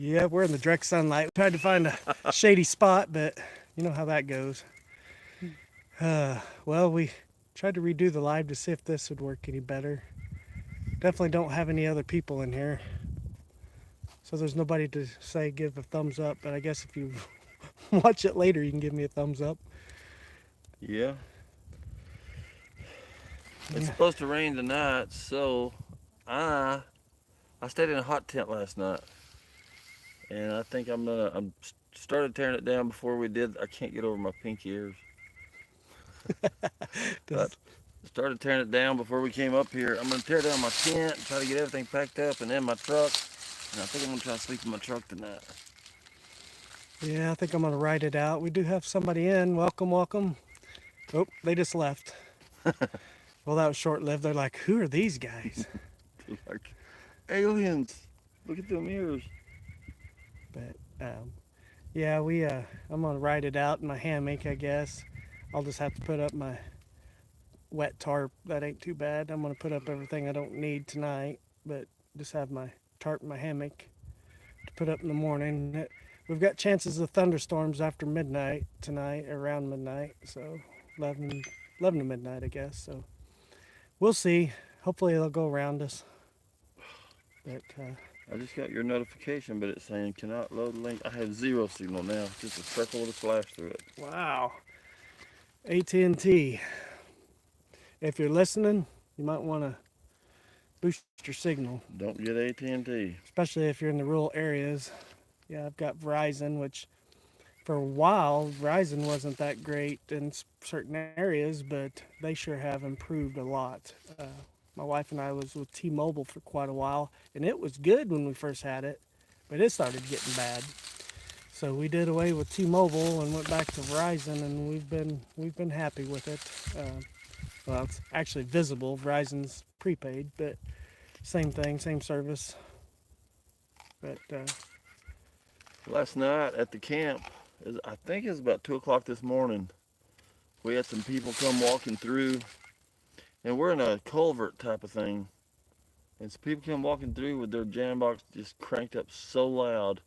Yeah, we're in the direct sunlight. We tried to find a shady spot, but you know how that goes. Well, we tried to redo the live to see if this would work any better. Definitely don't have any other people in here, so there's nobody to say give a thumbs up. But I guess if you watch it later, you can give me a thumbs up. Yeah. It's Yeah. supposed to rain tonight, so I I stayed in a hot tent last night, and I think I'm started tearing it down before we did. I can't get over my pink ears. I Does started tearing it down before we came up here. I'm gonna tear down my tent, try to get everything packed up, and in my truck. And I think I'm gonna try to sleep in my truck tonight. Yeah, I think I'm gonna write it out. We do have somebody in. Welcome, welcome. Oh, they just left. Well, that was short lived. They're like, who are these guys? Like aliens. Look at them ears. But yeah, I'm gonna write it out in my hammock, I guess. I'll just have to put up my wet tarp. That ain't too bad. I'm gonna put up everything I don't need tonight, but just have my tarp in my hammock to put up in the morning. We've got chances of thunderstorms after midnight tonight, around midnight, so 11, 11 to midnight, I guess. So we'll see. Hopefully they'll go around us. But I just got your notification, but it's saying cannot load link. I have zero signal now. Just a circle with a slash through it. wow, AT&T. If you're listening, you might want to boost your signal, Don't get AT&T. especially if you're in the rural areas. Yeah, I've got Verizon, which for a while Verizon wasn't that great in certain areas, but they sure have improved a lot. My wife and I was with T-Mobile for quite a while, and it was good when we first had it, but it started getting bad. So we did away with T-Mobile and went back to Verizon, and we've been happy with it. Well, it's actually visible. Verizon's prepaid, but same thing, same service. But Last night at the camp, I think it was about 2 o'clock this morning, we had some people come walking through, and we're in a culvert type of thing. And some people come walking through with their jam box just cranked up so loud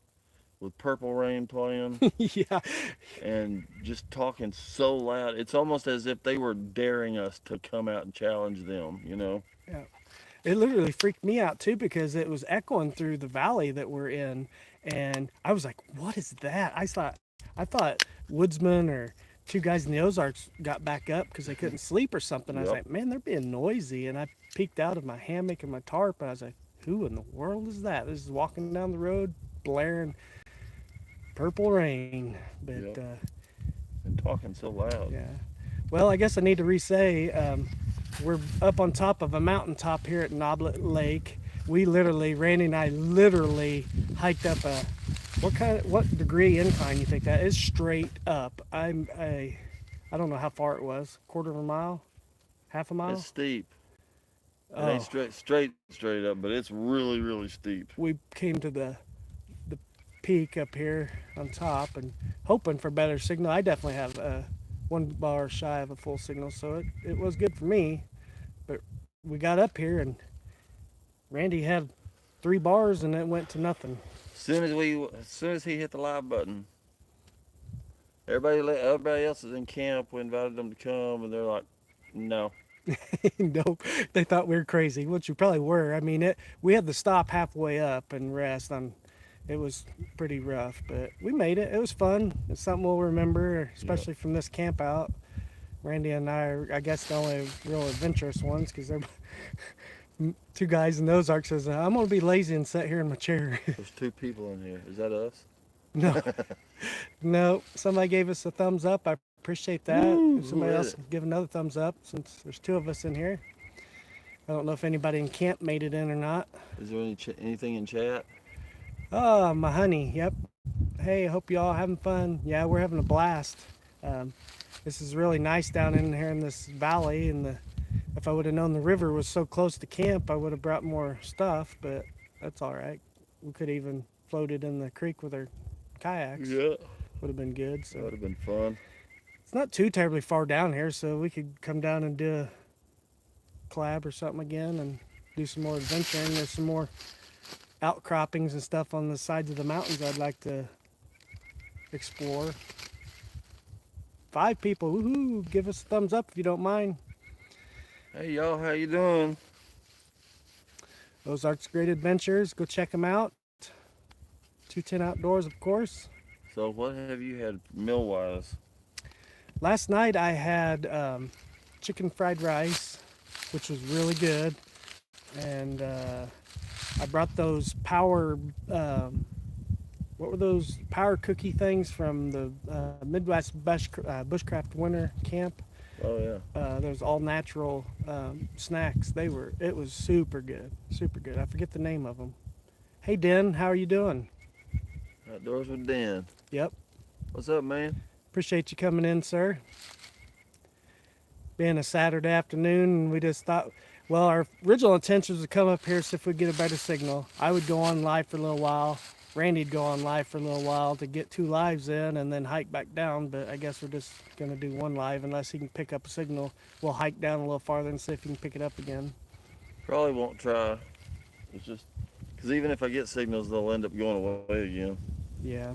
with Purple Rain playing yeah, and just talking so loud. It's almost as if they were daring us to come out and challenge them, you know? yeah, it literally freaked me out too because it was echoing through the valley that we're in, and I was like, "What is that?" I thought woodsmen or two guys in the Ozarks got back up because they couldn't sleep or something. I was Yep. like, "Man, they're being noisy," and I peeked out of my hammock and my tarp, and I was like, "Who in the world is that?" This is walking down the road, blaring Purple Rain, but Yep. And talking so loud. yeah. Well, I guess I need to re-say we're up on top of a mountaintop here at Noblett Lake. We literally, Randy and I literally hiked up a what degree incline you think that is? Straight up. I don't know how far it was. Quarter of a mile, half a It's mile. steep. It ain't Oh, straight up, but it's really, really steep. we came to the peak up here on top and hoping for better signal. I definitely have 1 bar shy of a full signal, so it was good for me. But we got up here and Randy had 3 bars and it went to nothing. As soon as he hit the live button, everybody else is in camp. We invited them to come, and they're like, "No." Nope, they thought we were crazy, which we probably were. I mean, we had to stop halfway up and rest. It was pretty rough, but we made it. It was fun. It's something we'll remember, Yep. especially from this camp out. Randy and I are, I guess, the only real adventurous ones because they're two guys in those arcs says, I'm going to be lazy and sit here in my chair. There's two people in here. Is that us? No, no. Somebody gave us a thumbs up. I appreciate that. If Woo! somebody Who is else it? give another thumbs up, since there's two of us in here. I don't know if anybody in camp made it in or not. Is there anything in chat? Oh, my honey. Yep. Hey, I hope y'all having fun. Yeah, we're having a blast. Um, this is really nice down in here in this valley. And if I would have known the river was so close to camp, I would have brought more stuff. But that's all right. We could even floated in the creek with our kayaks. Yeah. Would have been good. That So would have been fun. it's not too terribly far down here, so we could come down and do a collab or something again and do some more adventuring. There's some more outcroppings and stuff on the sides of the mountains I'd like to explore. 5 people, woohoo! Give us a thumbs up if you don't mind. Hey y'all, how you doing? Ozark's Great Adventures, go check them out. 210 Outdoors, of course. So what have you had meal-wise? Last night I had chicken fried rice, which was really good, and I brought those what were those power cookie things from the Midwest Bushcraft Winter Camp? Oh yeah. Those all natural snacks. It was super good, super good. I forget the name of them. Hey Den, how are you doing? Outdoors with Dan. Yep. What's up, man? Appreciate you coming in, sir. Being a Saturday afternoon, we just thought, well, our original intention was to come up here, see if we get a better signal. I would go on live for a little while. Randy'd go on live for a little while to get 2 lives in and then hike back down, but I guess we're just going to do 1 live unless he can pick up a signal. We'll hike down a little farther and see if he can pick it up again. Probably won't try. It's just because even if I get signals, they'll end up going away again. Yeah.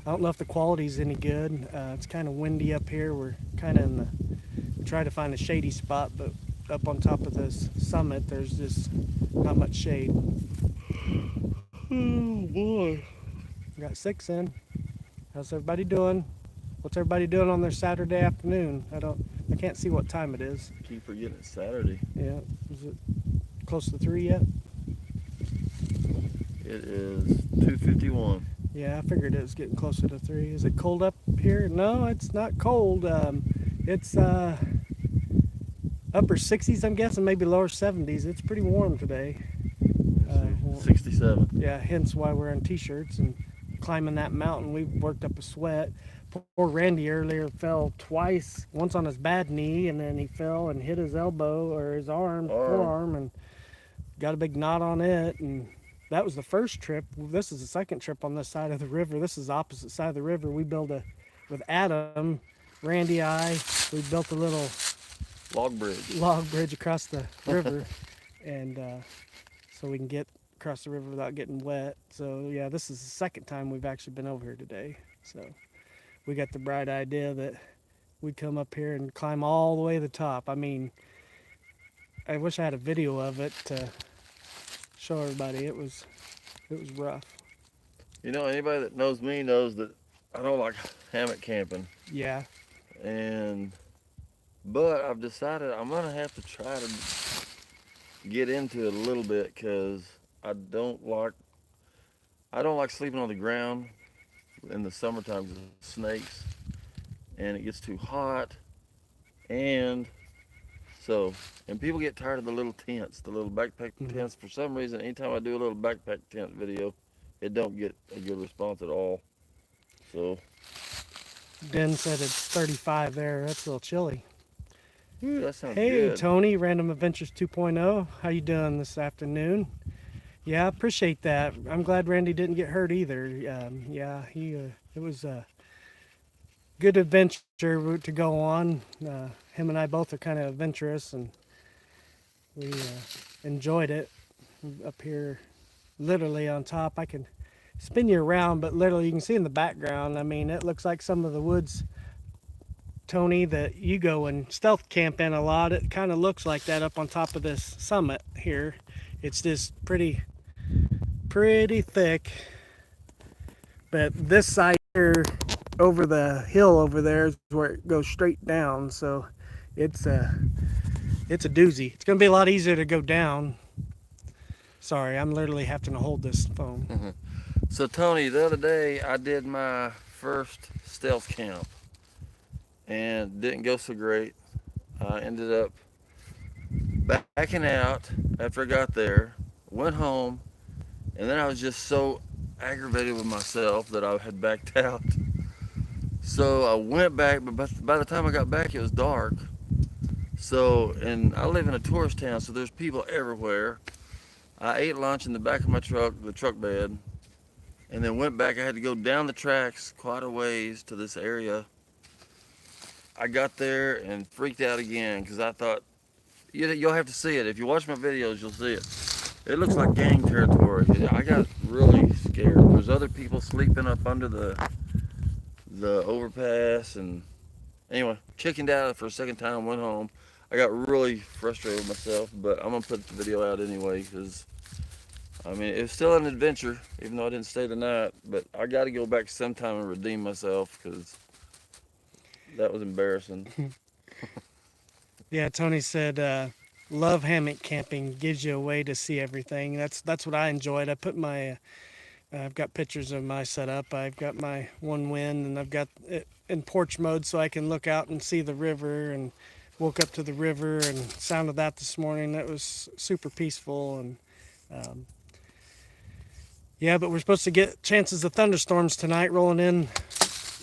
I don't know if the quality's any good. It's kind of windy up here. We're kind of in the, try to find a shady spot, but up on top of this summit, there's just not much shade. Oh boy. We got 6 in. How's everybody doing? What's everybody doing on their Saturday afternoon? I can't see what time it is. Keep forgetting it's Saturday. Yeah. Is it close to 3 yet? It is 2:51. Yeah, I figured it was getting closer to 3. Is it cold up here? No, it's not cold. It's upper 60s, I'm guessing, maybe lower 70s. It's pretty warm today. 67. Yeah, hence why we're in t-shirts and climbing that mountain. We worked up a sweat. Poor Randy earlier fell twice, once on his bad knee, and then he fell and hit his elbow or his forearm, and got a big knot on it. And that was the first trip. This is the second trip on this side of the river. This is the opposite side of the river. We built with Adam, Randy, we built a little log bridge across the river, and so we can get across the river without getting wet. So yeah, this is the second time we've actually been over here today. So we got the bright idea that we'd come up here and climb all the way to the top. I mean, I wish I had a video of it to show everybody. It was rough. You know, anybody that knows me knows that I don't like hammock camping. Yeah. But I've decided I'm gonna have to try to get into it a little bit because I don't like sleeping on the ground in the summertime because of snakes, and it gets too hot, and people get tired of the little tents, the little backpack tents. For some reason, anytime I do a little backpack tent video, it don't get a good response at all. So Den said it's 35 there. That's a little chilly. Ooh, that sounds hey, good. Tony, Random Adventures 2.0. How you doing this afternoon? Yeah, I appreciate that. I'm glad Randy didn't get hurt either. Yeah, it was a good adventure to go on. Him and I both are kind of adventurous, and we enjoyed it up here. Literally on top, I can spin you around, but literally you can see in the background. I mean, it looks like some of the woods, Tony, that you go and stealth camp in a lot. It kind of looks like that up on top of this summit here. It's just pretty thick. But this side here, over the hill over there, is where it goes straight down. So it's a doozy. It's gonna be a lot easier to go down. Sorry, I'm literally having to hold this phone. So Tony, the other day I did my first stealth camp and didn't go so great. I ended up backing out after I got there, went home, and then I was just so aggravated with myself that I had backed out. So I went back, but by the time I got back, it was dark. So, and I live in a tourist town, so there's people everywhere. I ate lunch in the back of my truck, the truck bed, and then went back. I had to go down the tracks quite a ways to this area. I got there and freaked out again because I thought, you'll have to see it. If you watch my videos, you'll see it. It looks like gang territory. I got really scared. There's other people sleeping up under the overpass, and anyway, chickened out for a second time. Went home. I got really frustrated with myself, but I'm gonna put the video out anyway because I mean it's still an adventure, even though I didn't stay the night. But I got to go back sometime and redeem myself because that was embarrassing. Yeah, Tony said, love hammock camping. Gives you a way to see everything. That's what I enjoyed. I put my I've got pictures of my setup. I've got my one wind, and I've got it in porch mode so I can look out and see the river. And woke up to the river and sound of that this morning. That was super peaceful. And um, yeah, but we're supposed to get chances of thunderstorms tonight rolling in,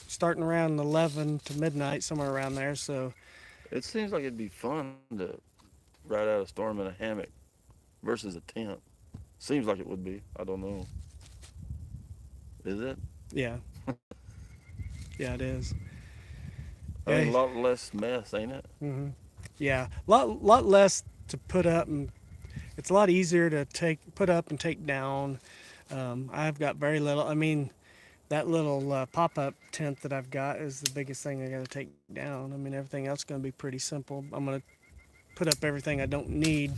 starting around 11 to midnight, somewhere around there. So It seems like it'd be fun to ride out a storm in a hammock versus a tent. Seems like it would be. I don't know. Is it? yeah, yeah, it is. I mean, Yeah, a lot less mess, ain't it? hmm yeah, lot less to put up, and it's a lot easier to put up and take down. I've got very little. I mean, that little pop-up tent that I've got is the biggest thing I got to take down. I mean, everything else is going to be pretty simple. I'm going to put up everything I don't need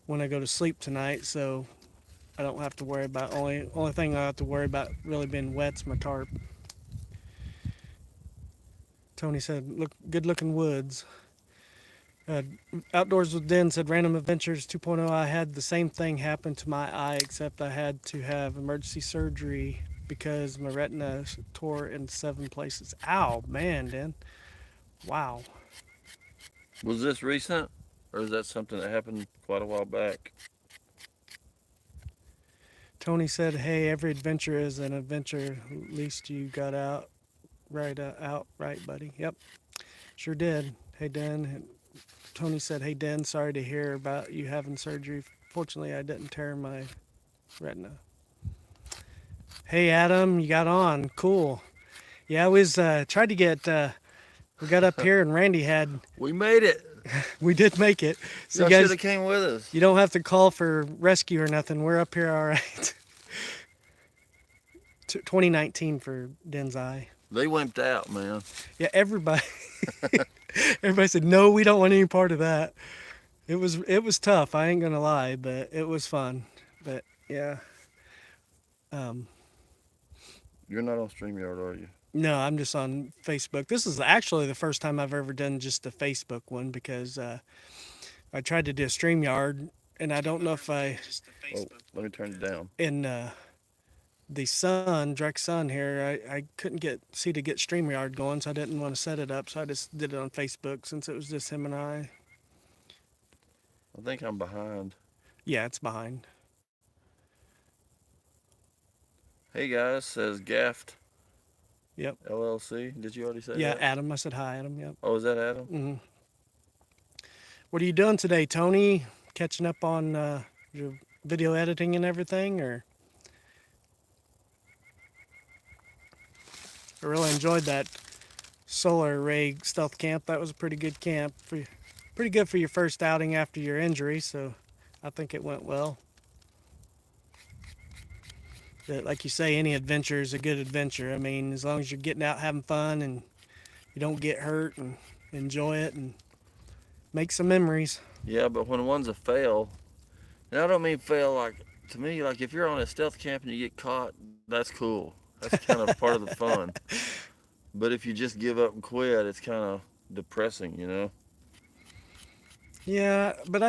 when I go to sleep tonight, so I don't have to worry about only thing I have to worry about really being wet's my tarp. Tony said, "Look, good looking woods." Uh, Outdoors with Den said, "Random Adventures 2.0. I had the same thing happen to my eye, except I had to have emergency surgery because my retina tore in 7 places." Ow, man, Den. Wow. Was this recent, or is that something that happened quite a while back? Tony said, "Hey, every adventure is an adventure. At least you got out right, buddy." Yep, sure did. Hey, Den. Tony said, "Hey, Den, sorry to hear about you having surgery. Fortunately, I didn't tear my retina." Hey, Adam, you got on. Cool. Yeah, I was tried to get. We got up here, and Randy had. We made it. We did make it. So Y'all you should guys, have came with us. you don't have to call for rescue or nothing. We're up here, all right. 2019 for Den's eye. They wimped out, man. Yeah, everybody. Everybody said no. We don't want any part of that. It was tough. I ain't gonna lie, but it was fun. But yeah. Um, You're not on StreamYard, are you? no, I'm just on Facebook. This is actually the first time I've ever done just a Facebook one because I tried to do a StreamYard, and I don't know if Oh, let me turn it down. in the direct sun here, I couldn't see to get StreamYard going, so I didn't want to set it up. So I just did it on Facebook since it was just him and I. I think I'm behind. Yeah, it's behind. Hey guys, says Gaft Yep. LLC. Did you already say Yeah, that? Adam. I said hi, Adam. Yep. Oh, is that Adam? hmm What are you doing today, Tony? Catching up on your video editing and everything, or? I really enjoyed that solar array stealth camp. That was a pretty good camp. Pretty good for your first outing after your injury, so I think it went well. But like you say, any adventure is a good adventure. I mean, as long as you're getting out having fun and you don't get hurt and enjoy it and make some memories. Yeah, but when one's a fail, and I don't mean fail like, to me, like if you're on a stealth camp and you get caught, that's cool. That's kind of part of the fun. But if you just give up and quit, it's kind of depressing, you know? Yeah, but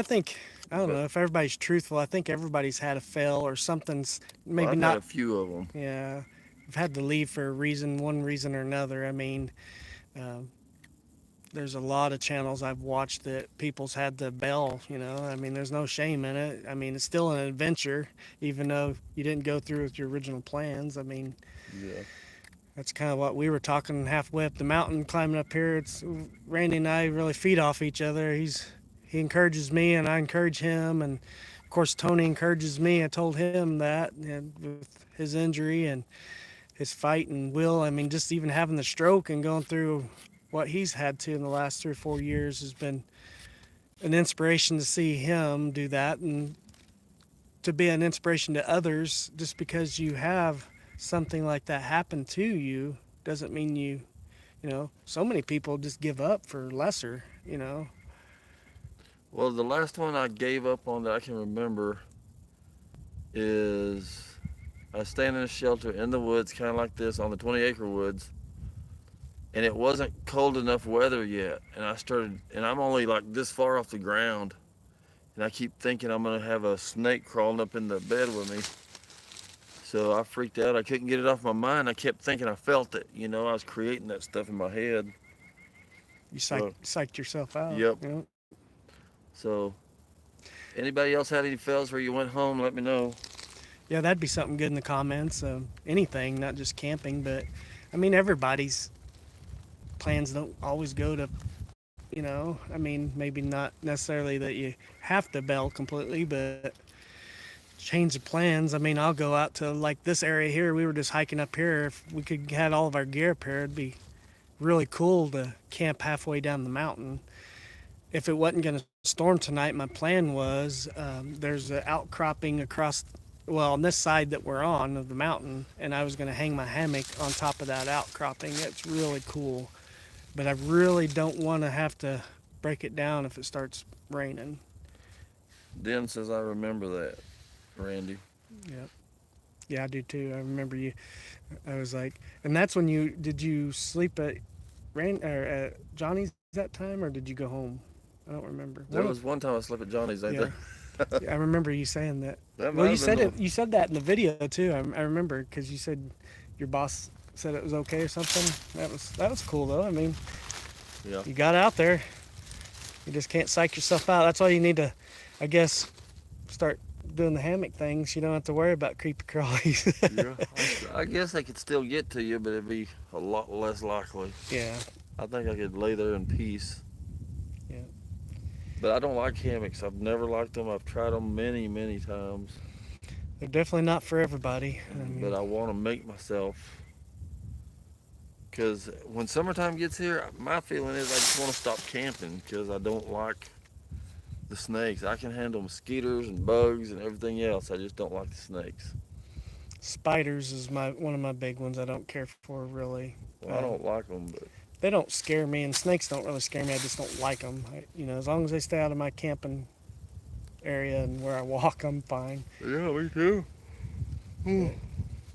I don't But know if everybody's truthful. I think everybody's had a fail or something's well, maybe I've had not. a few of them. Yeah, I've had to leave for one reason or another. I mean, um, there's a lot of channels I've watched that people's had to bail. I mean, there's no shame in it. I mean, it's still an adventure, even though you didn't go through with your original plans. I mean, Yeah. that's kind of what we were talking halfway up the mountain, climbing up here. It's Randy and I really feed off each other. He encourages me, and I encourage him, and of course Tony encourages me. I told him that, and with his injury and his fight and will, I mean, just even having the stroke and going through what he's had to in the last 3 or 4 years has been an inspiration to see him do that. And to be an inspiration to others. Just because you have something like that happen to you doesn't mean you know, so many people just give up for lesser, you know. Well, the last one I gave up on that I can remember is I was staying in a shelter in the woods, kind of like this, on the 20-acre woods, and it wasn't cold enough weather yet. And I'm only like this far off the ground, and I keep thinking I'm gonna have a snake crawling up in the bed with me. So I freaked out. I couldn't get it off my mind. I kept thinking I felt it. You know, I was creating that stuff in my head. You So, psyched yourself out, yep. you know. So, anybody else had any fails where you went home? Let me know. Yeah, that'd be something good in the comments. Anything, not just camping, but I mean, everybody's plans don't always go to, you know, I mean, maybe not necessarily that you have to bail completely, but change the plans. I mean, I'll go out to like this area here. We were just hiking up here. If we could had all of our gear up here, it'd be really cool to camp halfway down the mountain. If it wasn't going to storm tonight, my plan was there's an outcropping across, well, on this side that we're on of the mountain, and I was going to hang my hammock on top of that outcropping. It's really cool, but I really don't want to have to break it down if it starts raining. Den says I remember that, Randy. Yep. Yeah, I do too. I remember you. I was like, and that's when you sleep at Johnny's that time, or did you go home? I don't remember. There was one time I slept at Johnny's, ain't Yeah. there? Yeah, I remember you saying that. That Well, might you have been said the it. You said that in the video too. I remember because you said your boss said it was okay or something. That was cool though. I mean, yeah. you got out there. You just can't psych yourself out. That's why you need to, I guess, start doing the hammock things. You don't have to worry about creepy crawlies. Yeah. I guess they could still get to you, but it'd be a lot less likely. Yeah. I think I could lay there in peace. Yeah. But I don't like hammocks. I've never liked them. I've tried them many, many times. They're definitely not for everybody. But I want to make myself. Because when summertime gets here, my feeling is I just want to stop camping because I don't like the snakes. I can handle mosquitoes and bugs and everything else. I just don't like the snakes. Spiders is one of my big ones. I don't care for really. Well, I don't like them, but they don't scare me, and snakes don't really scare me. I just don't like them. As long as they stay out of my camping area and where I walk, I'm fine. yeah, me too.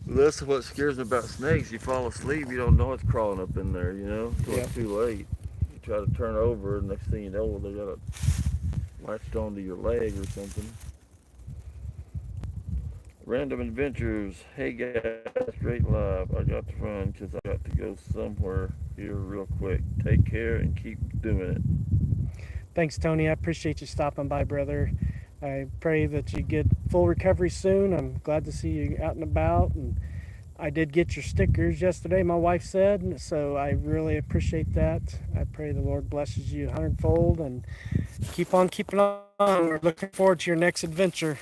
That's what scares me about snakes. You fall asleep, you don't know it's crawling up in there, till it's too late. You try to turn over, and next thing you know, they got it latched onto your leg or something. Random Adventures. Hey guys, straight live. I got to run because I got to go somewhere here real quick. Take care and keep doing it. Thanks, Tony. I appreciate you stopping by, brother. I pray that you get full recovery soon. I'm glad to see you out and about. And I did get your stickers yesterday, my wife said, so I really appreciate that. I pray the Lord blesses you 100-fold and keep on keeping on. We're looking forward to your next adventure.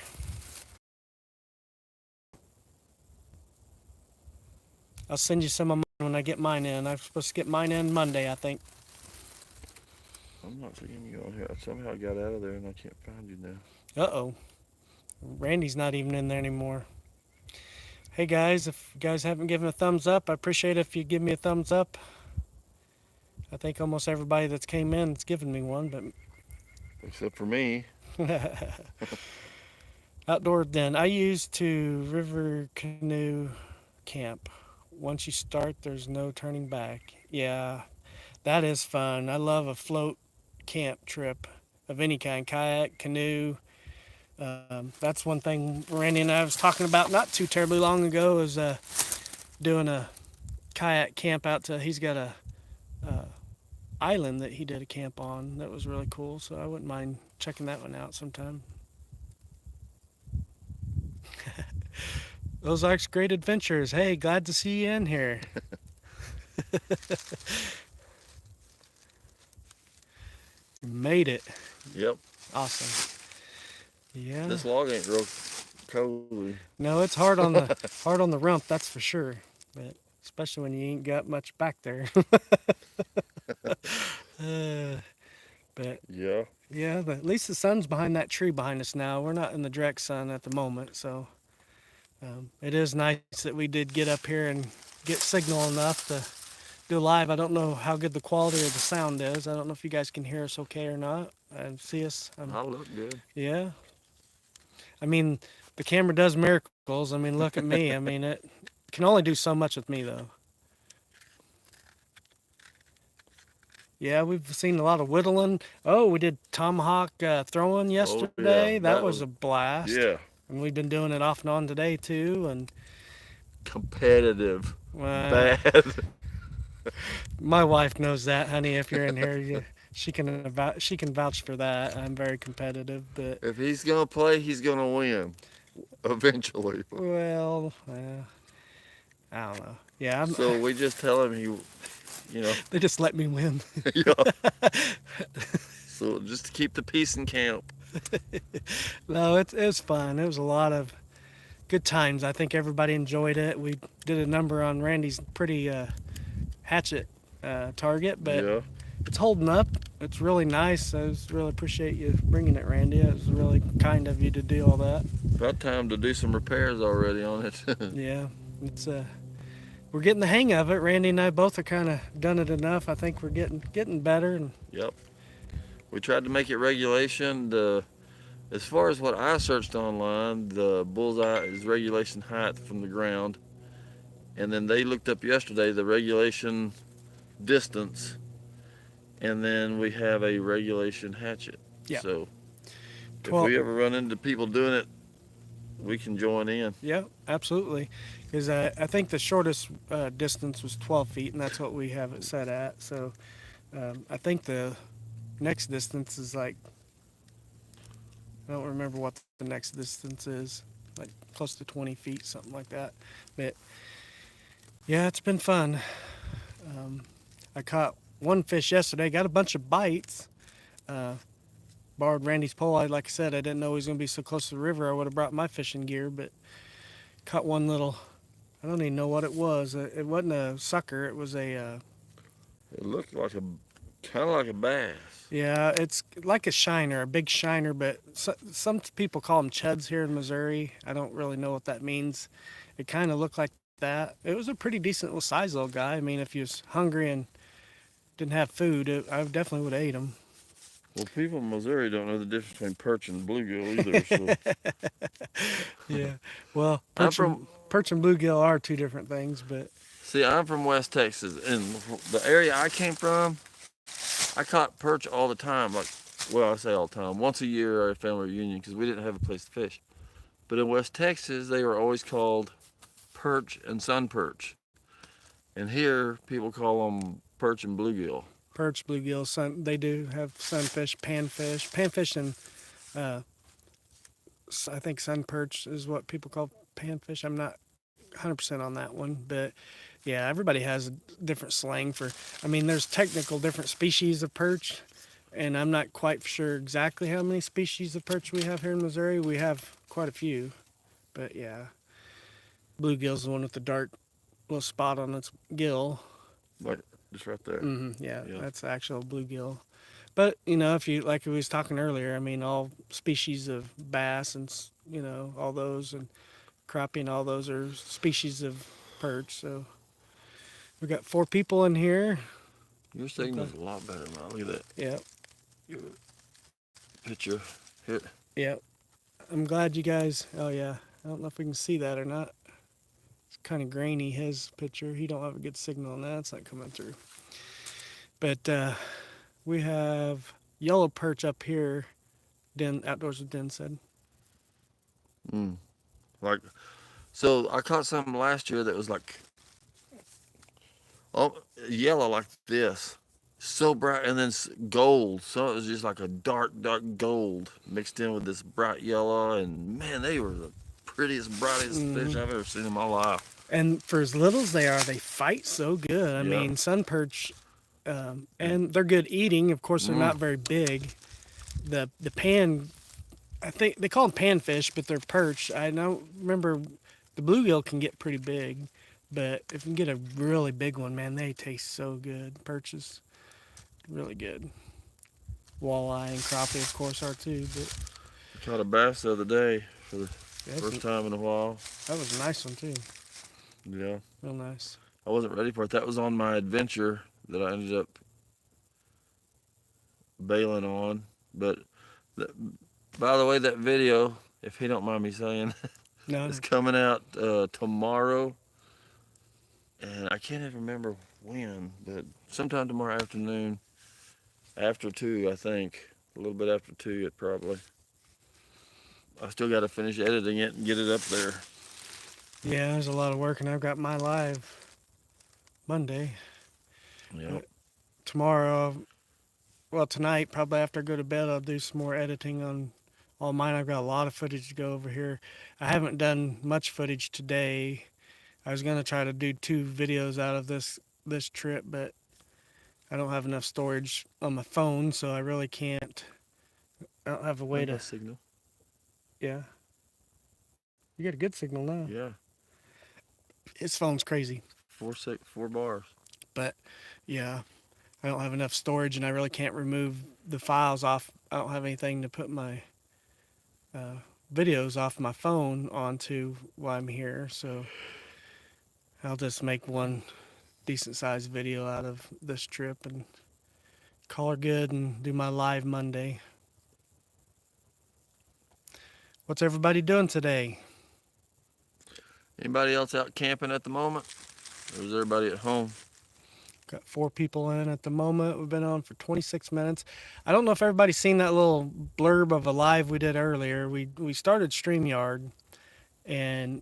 I'll send you some of mine when I get mine in. I'm supposed to get mine in Monday, I think. I'm not seeing you on here. Somehow I got out of there and I can't find you now. Uh-oh. Randy's not even in there anymore. Hey guys, if you guys haven't given a thumbs up, I appreciate it if you give me a thumbs up. I think almost everybody that's came in has given me one, but except for me. Outdoor Den. I used to river canoe camp. Once you start, there's no turning back. Yeah, that is fun. I love a float camp trip of any kind, kayak, canoe. That's one thing Randy and I was talking about not too terribly long ago, is doing a kayak camp out to, he's got a island that he did a camp on that was really cool, so I wouldn't mind checking that one out sometime. Ozark's Great Adventures. Hey, glad to see you in here. Made it. Yep. Awesome. Yeah. This log ain't real cozy. No, it's hard on the rump, that's for sure. But especially when you ain't got much back there. But yeah. Yeah, but at least the sun's behind that tree behind us now. We're not in the direct sun at the moment, so it is nice that we did get up here and get signal enough to do live. I don't know how good the quality of the sound is. I don't know if you guys can hear us okay or not and see us. I look good. Yeah, I mean, the camera does miracles. I mean, look at me. I mean, it can only do so much with me, though. Yeah, we've seen a lot of whittling. Oh, we did tomahawk throwing Oh yeah, yesterday. That that was was a blast. yeah And we've been doing it off and on today, too. And competitive. uh, Bad. my wife knows that, honey. If you're in here, she can vouch for that. I'm very competitive, but If he's gonna play, he's gonna win eventually. well, I don't know. Yeah, So we just tell him you know, they just let me win. yeah. So just to keep the peace in camp. No, it was fun. It was a lot of good times. I think everybody enjoyed it. We did a number on Randy's pretty hatchet target, but Yeah. it's holding up. It's really nice. I just really appreciate you bringing it, Randy. It was really kind of you to do all that. About time to do some repairs already on it. Yeah, it's we're getting the hang of it. Randy and I both are kind of done it enough. I think we're getting better. And Yep. We tried to make it regulation. As far as what I searched online, the bullseye is regulation height from the ground. And then they looked up yesterday the regulation distance. And then we have a regulation hatchet. yeah, So if 12. we ever run into people doing it, we can join in. Yeah, absolutely. Because I think the shortest distance was 12 feet, and that's what we have it set at. So I think the next distance is like, I don't remember what the next distance is, like close to 20 feet, something like that. But yeah, it's been fun. I caught one fish yesterday, got a bunch of bites. Uh, Borrowed Randy's pole. Like I said, I didn't know he was going to be so close to the river. I would have brought my fishing gear, but caught one little, I don't even know what it was. It wasn't a sucker. It was It looked like kind of like a bass. yeah, it's like a shiner, a big shiner, but some people call them chuds here in Missouri. I don't really know what that means. It kind of looked like that. It was a pretty decent little size little guy. I mean, if you was hungry and didn't have food, I definitely would have ate him. Well, people in Missouri don't know the difference between perch and bluegill either. So Yeah. Well, I'm from perch and bluegill are two different things, but see, I'm from West Texas, and the area I came from, I caught perch all the time. Like, well, I say all the time. Once a year, our family reunion, because we didn't have a place to fish. But in West Texas, they were always called perch and sun perch, and here people call them perch and bluegill. perch, bluegill, they do have sunfish, panfish. Panfish and uh, I think sun perch is what people call panfish. I'm not 100% on that one, but yeah, everybody has a different slang for. I mean, there's technical different species of perch, and I'm not quite sure exactly how many species of perch we have here in Missouri. We have quite a few, but yeah, bluegill's the one with the dark little spot on its gill. Like just right there. Yeah, Yeah. that's the actual bluegill. But you know, if you like we was talking earlier, I mean, all species of bass and all those and crappie and all those are species of perch. So we got 4 people in here. Your signal's a lot better now. Look at that. Yep, Picture hit. yep. I'm glad you guys. Oh yeah, I don't know if we can see that or not. It's kind of grainy. His picture. He don't have a good signal on that. It's not coming through. But we have yellow perch up here. Outdoors with Den said. Mm. Like, so I caught something last year that was like, oh, yellow like this, so bright, and then gold. So it was just like a dark gold mixed in with this bright yellow, and man, they were the prettiest, brightest fish I've ever seen in my life. And for as little as they are, they fight so good. I mean, sun perch, and they're good eating. Of course, they're not very big. The pan, I think they call them panfish, but they're perch. I don't remember. The bluegill can get pretty big, but if you can get a really big one, man, they taste so good. Perch is really good. walleye and crappie, of course, are too. But I caught a bass the other day for the yeah, first time in a while. that was a nice one too. Yeah. Real nice. I wasn't ready for it. That was on my adventure that I ended up bailing on. But th- by the way, that video, if you don't mind me saying, No, is coming out tomorrow. And I can't even remember when, but sometime tomorrow afternoon, after 2, I think. A little bit after 2, it probably. I still got to finish editing it and get it up there. yeah, there's a lot of work, and I've got my live Monday. Yeah. Tomorrow, well, tonight, probably after I go to bed, I'll do some more editing on all mine. I've got a lot of footage to go over here. I haven't done much footage today. I was gonna try to do 2 videos out of this trip, but I don't have enough storage on my phone, so I really can't. I don't have a way to. Signal. Yeah, you got a good signal now. Yeah. His phone's crazy, 4 bars. but yeah, I don't have enough storage, and I really can't remove the files off. I don't have anything to put my videos off my phone onto while I'm here, so I'll just make one decent sized video out of this trip and call her good and do my live Monday. What's everybody doing today? Anybody else out camping at the moment? Or is everybody at home? Got 4 people in at the moment. We've been on for 26 minutes. I don't know if everybody's seen that little blurb of a live we did earlier. We started StreamYard, and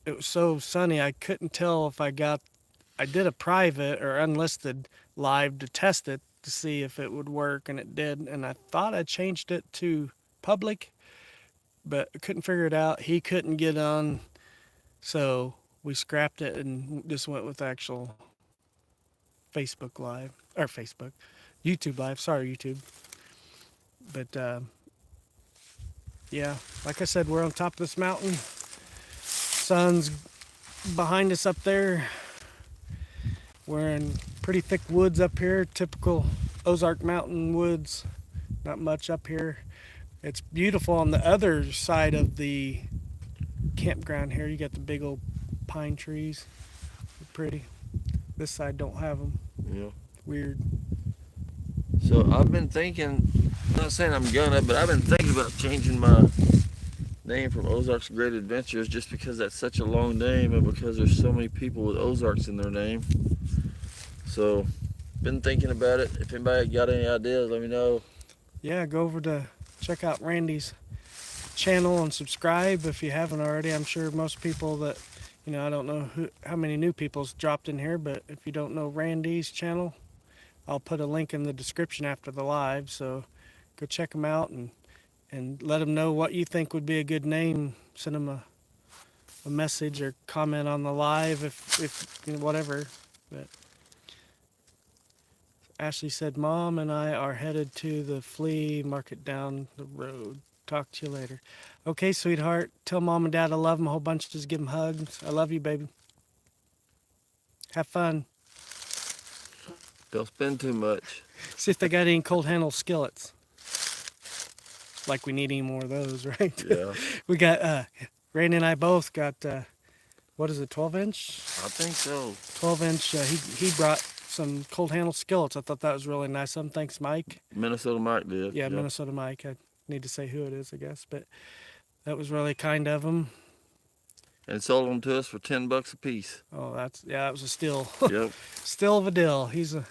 it was so sunny I couldn't tell if I did a private or unlisted live to test it to see if it would work, and it did. And I thought I changed it to public, but I couldn't figure it out. He couldn't get on, so we scrapped it and just went with actual Facebook Live, or YouTube Live. Sorry, YouTube. But yeah, like I said, we're on top of this mountain. Sun's behind us up there. We're in pretty thick woods up here, typical Ozark Mountain woods. Not much up here. It's beautiful on the other side of the campground here. You got the big old pine trees. They're pretty. This side don't have them. Yeah. Weird. So I've been thinking, not saying I'm gonna, but I've been thinking about changing my name from Ozark's Great Adventures just because that's such a long name and because there's so many people with Ozarks in their name. So, been thinking about it. If anybody got any ideas, let me know. Yeah, go over to check out Randy's channel and subscribe if you haven't already. I'm sure most people that, I don't know how many new people's dropped in here, but if you don't know Randy's channel, I'll put a link in the description after the live, so go check him out and let him know what you think would be a good name. Send him a message or comment on the live if whatever. But Ashley said, Mom and I are headed to the flea market down the road. Talk to you later. Okay, sweetheart. Tell Mom and Dad I love them a whole bunch. Just give them hugs. I love you, baby. Have fun. Don't spend too much. See if they got any cold handle skillets. Like we need any more of those, right? Yeah. We got, Randy and I both got, what is it, 12-inch? I think so. 12-inch. He brought some cold handle skillets. I thought that was really nice. Thanks, Mike. Minnesota Mike did. Yeah, Minnesota Mike. I need to say who it is, I guess. But that was really kind of him. And sold them to us for $10 a piece. Oh, that was a steal. Yep. Still of a deal. He's a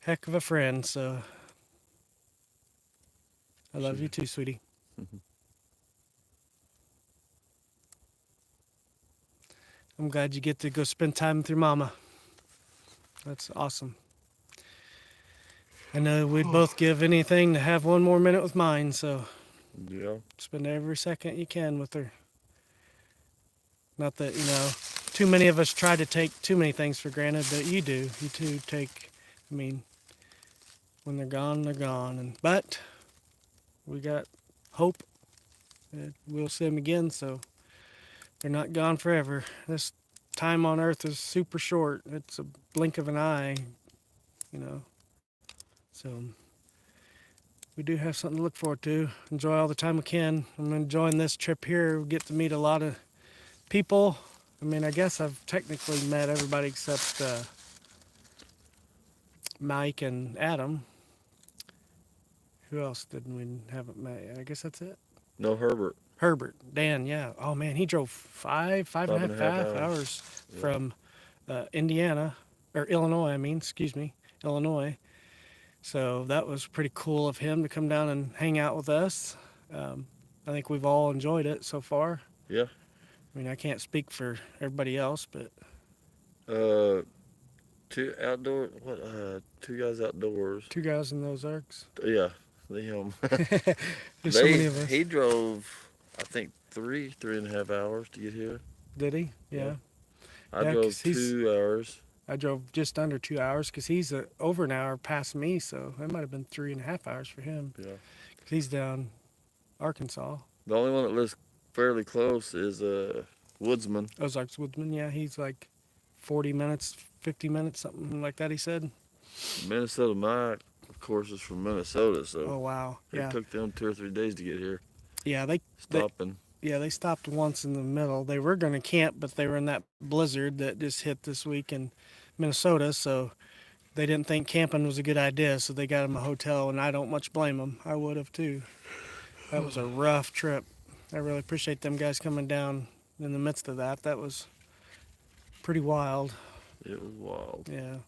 heck of a friend, so I love you too, sweetie. I'm glad you get to go spend time with your mama. That's awesome. I know we'd both give anything to have one more minute with mine, so Yeah. spend every second you can with her. Not that, too many of us try to take too many things for granted, but you do. You too take, when they're gone, they're gone. But we got hope that we'll see them again, so they're not gone forever. This time on earth is super short. It's a blink of an eye, So we do have something to look forward to. Enjoy all the time we can. I'm enjoying this trip here. We get to meet a lot of people. I mean, I guess I've technically met everybody except Mike and Adam. Who else didn't we haven't met? I guess that's it. No, Herbert. Herbert, Dan, yeah. Oh man, he drove five and a half hours. hours Yeah. from Indiana or Illinois. I mean, excuse me, Illinois. So that was pretty cool of him to come down and hang out with us. I think we've all enjoyed it so far. Yeah. I mean, I can't speak for everybody else, but Two outdoor. What? Two guys outdoors. two guys in those Ozarks. Yeah. There's so many of us. He drove, I think, three and a half hours to get here. Did he? Yeah. I Yeah, drove 'cause he's- 2 hours. I drove just under 2 hours because he's over an hour past me, so it might have been 3.5 hours for him. Yeah. 'Cause he's down Arkansas. The only one that lives fairly close is Woodsman. Ozarks Woodman, yeah, he's like 40 minutes, 50 minutes, something like that, he said. Minnesota Mike, of course, is from Minnesota, so Oh, wow. it Yeah. took them 2 or 3 days to get here. Yeah, they stopped once in the middle. They were going to camp, but they were in that blizzard that just hit this week in Minnesota, so they didn't think camping was a good idea, so they got them a hotel, and I don't much blame them. I would have too. That was a rough trip. I really appreciate them guys coming down in the midst of that. That was pretty wild. It was wild. Yeah.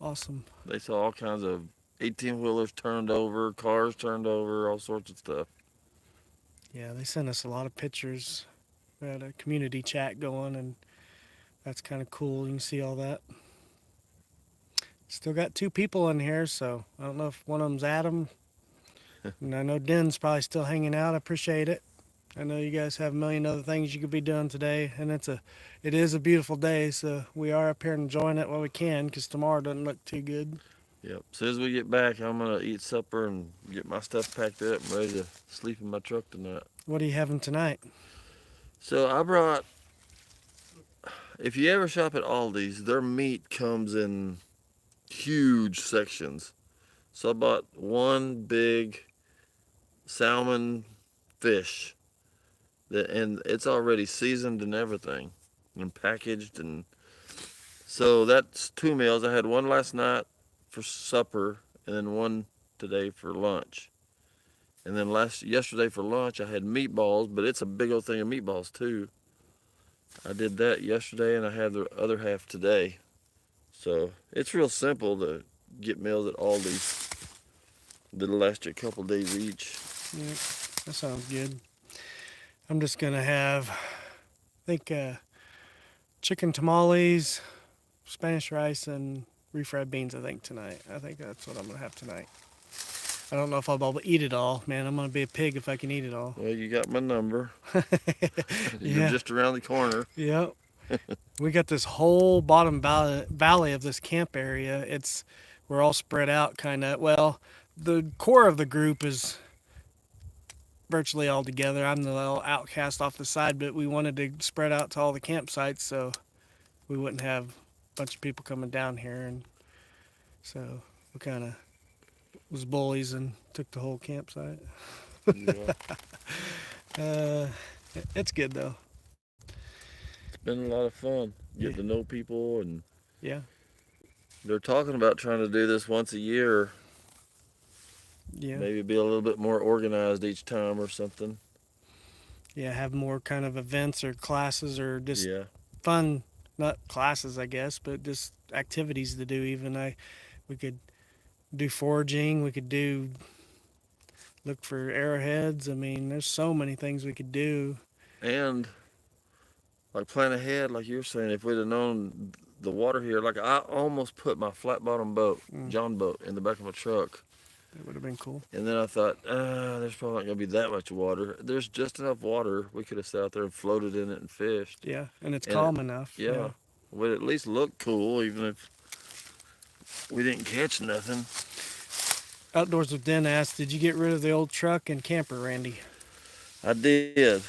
Awesome. They saw all kinds of 18-wheelers turned over, cars turned over, all sorts of stuff. Yeah, they sent us a lot of pictures. We had a community chat going, and that's kind of cool. You can see all that. Still got 2 people in here, so I don't know if one of them's Adam. And I know Den's probably still hanging out. I appreciate it. I know you guys have a million other things you could be doing today, and it is a beautiful day, so we are up here enjoying it while we can, because tomorrow doesn't look too good. Yep. As soon as we get back, I'm going to eat supper and get my stuff packed up and ready to sleep in my truck tonight. What are you having tonight? So I brought, if you ever shop at Aldi's, their meat comes in huge sections. So I bought one big salmon fish, and it's already seasoned and everything and packaged, and so that's 2 meals. I had one last night for supper and then one today for lunch. And then yesterday for lunch I had meatballs, but it's a big old thing of meatballs too. I did that yesterday and I had the other half today. So it's real simple to get meals at Aldi's that'll last you a couple days each. Yeah, that sounds good. I'm just going to have, I think, chicken tamales, Spanish rice, and refried beans, I think, tonight. I think that's what I'm going to have tonight. I don't know if I'll be able to eat it all. Man, I'm going to be a pig if I can eat it all. Well, you got my number. You're Yeah. just around the corner. Yep. We got this whole bottom valley of this camp area. We're all spread out kind of. Well, the core of the group is virtually all together. I'm the little outcast off the side, but we wanted to spread out to all the campsites so we wouldn't have a bunch of people coming down here. And so we kind of was bullies and took the whole campsite. Yeah. It's good though. It's been a lot of fun. Get to know people, and Yeah. they're talking about trying to do this once a year. Yeah. Maybe be a little bit more organized each time or something. Yeah, have more kind of events or classes or just Yeah. fun, not classes, I guess, but just activities to do. We could do foraging. We could look for arrowheads. I mean, there's so many things we could do. And like plan ahead, like you were saying, if we'd have known the water here, like I almost put my flat bottom boat, John boat, in the back of my truck. That would have been cool. And then I thought, there's probably not gonna be that much water. There's just enough water. We could have sat out there and floated in it and fished. Yeah, and it's And calm enough. Yeah. Would at least look cool, even if we didn't catch nothing. Outdoors with Den asked, did you get rid of the old truck and camper, Randy? I did.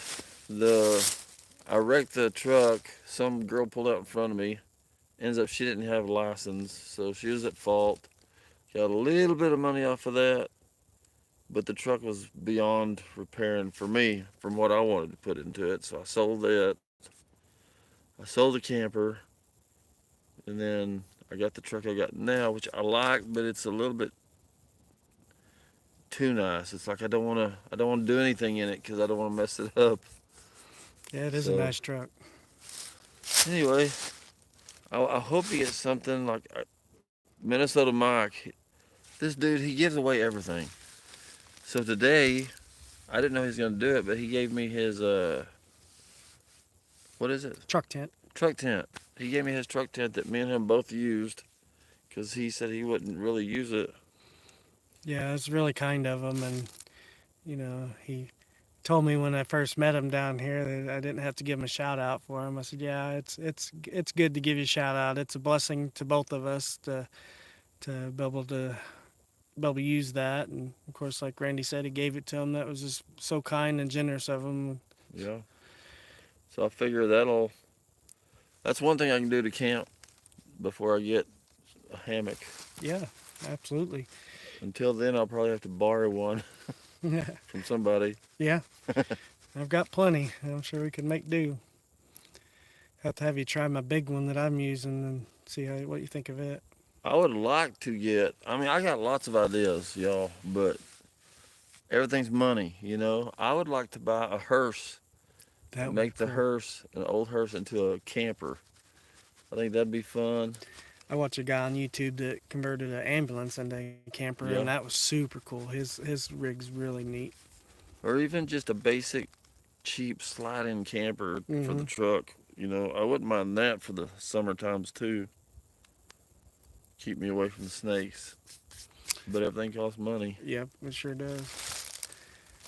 I wrecked the truck. Some girl pulled out in front of me. Ends up she didn't have a license, so she was at fault. Got a little bit of money off of that, but the truck was beyond repairing for me from what I wanted to put into it. So I sold that. I sold the camper, and then I got the truck I got now, which I like, but it's a little bit too nice. It's like I don't want to do anything in it because I don't want to mess it up. Yeah, it is a So nice truck. anyway, I hope he gets something like Minnesota Mike. This dude, he gives away everything. So today, I didn't know he was gonna do it, but he gave me his what is it? Truck tent. Truck tent. He gave me his truck tent that me and him both used, because he said he wouldn't really use it. Yeah, it's really kind of him, and he told me when I first met him down here that I didn't have to give him a shout out for him. I said, yeah, it's good to give you a shout out. It's a blessing to both of us to be able to use that. And of course, like Randy said, he gave it to him. That was just so kind and generous of him. Yeah. So I figure that's one thing I can do to camp before I get a hammock. Yeah, absolutely. Until then, I'll probably have to borrow one from somebody. Yeah, I've got plenty. I'm sure we can make do. Have to have you try my big one that I'm using and see what you think of it. I would like to get, I mean, I got lots of ideas, y'all, but everything's money, you know? I would like to buy a hearse That and would be make the cool. hearse, an old hearse, into a camper. I think that'd be fun. I watched a guy on YouTube that converted an ambulance into a camper, Yeah. and that was super cool. His rig's really neat. Or even just a basic, cheap slide-in camper for the truck. You know, I wouldn't mind that for the summer times too. Keep me away from the snakes. But everything costs money. Yep, it sure does.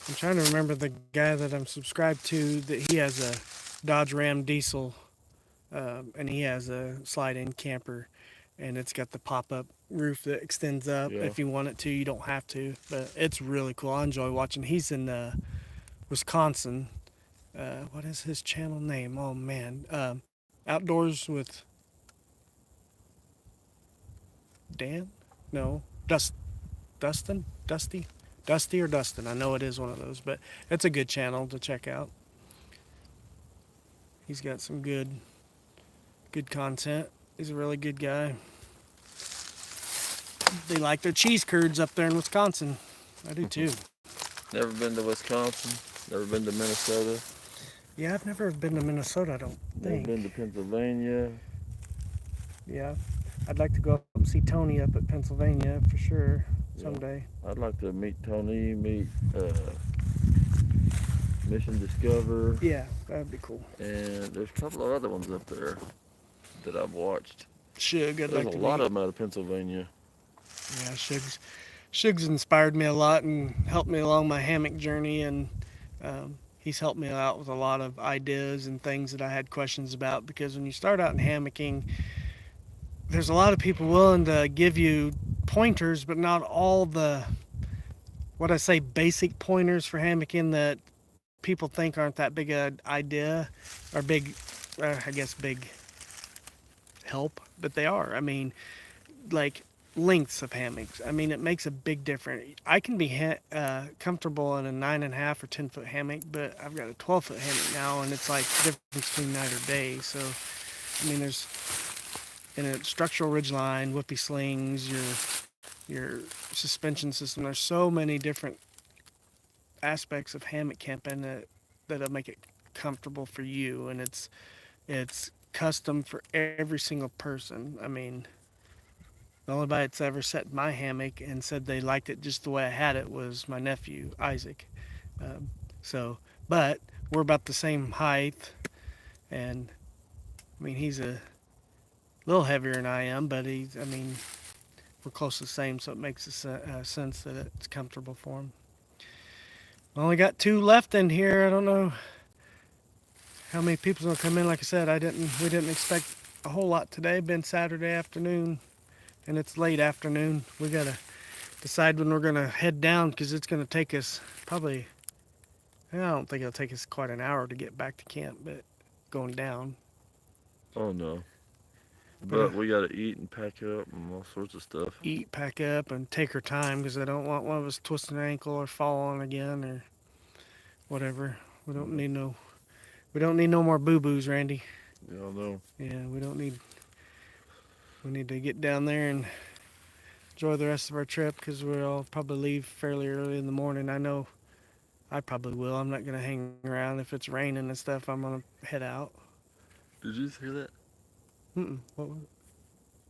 I'm trying to remember the guy that I'm subscribed to. That he has a Dodge Ram diesel, and he has a slide-in camper, and it's got the pop-up roof that extends up. Yeah. If you want it to, you don't have to, but it's really cool. I enjoy watching. He's in Wisconsin. What is his channel name? Oh man, Outdoors with Dan? No, Dusty or Dustin. I know it is one of those, but it's a good channel to check out. He's got some good content. He's a really good guy. They like their cheese curds up there in Wisconsin. I do too. Never been to Wisconsin. Never been to Minnesota. Yeah, I've never been to Minnesota, I don't Never think. been to Pennsylvania. Yeah. I'd like to go up and see Tony up at Pennsylvania for sure someday. Yeah. I'd like to meet Tony, meet Mission Discover. Yeah, that'd be cool. And there's a couple of other ones up there that I've watched. Shug, I'd There's like a to lot meet. of them out of Pennsylvania. Yeah, Shug's inspired me a lot and helped me along my hammock journey, and he's helped me out with a lot of ideas and things that I had questions about, because when you start out in hammocking, there's a lot of people willing to give you pointers, but not all the, what I say, basic pointers for hammocking that people think aren't that big an idea or big, I guess, big help, but they are. I mean, like lengths of hammocks. I mean, it makes a big difference. I can be comfortable in a 9.5 or 10 foot hammock, but I've got a 12 foot hammock now, and it's like difference between night or day. So, I mean, there's in a structural ridge line, whoopee slings, your suspension system. There's so many different aspects of hammock camping that'll make it comfortable for you, and it's custom for every single person. I mean, the only body that's ever sat in my hammock and said they liked it just the way I had it was my nephew, Isaac. But we're about the same height, and I mean, he's a little heavier than I am, but we're close to the same, so it makes sense that it's comfortable for him. Only got 2 left in here. I don't know how many people's gonna come in. Like I said, we didn't expect a whole lot today. Been Saturday afternoon, and it's late afternoon. We gotta decide when we're gonna head down, because it's gonna take us probably, I don't think it'll take us quite an hour to get back to camp, but going down. Oh no. But we gotta eat and pack up and all sorts of stuff. Eat, pack up, and take our time because I don't want one of us twisting an ankle or falling again or whatever. We don't need no. We don't need no more boo boos, Randy. Y'all know. Yeah, we don't need. We need to get down there and enjoy the rest of our trip because we'll probably leave fairly early in the morning. I know I probably will. I'm not gonna hang around if it's raining and stuff. I'm gonna head out. Did you hear that? What was it?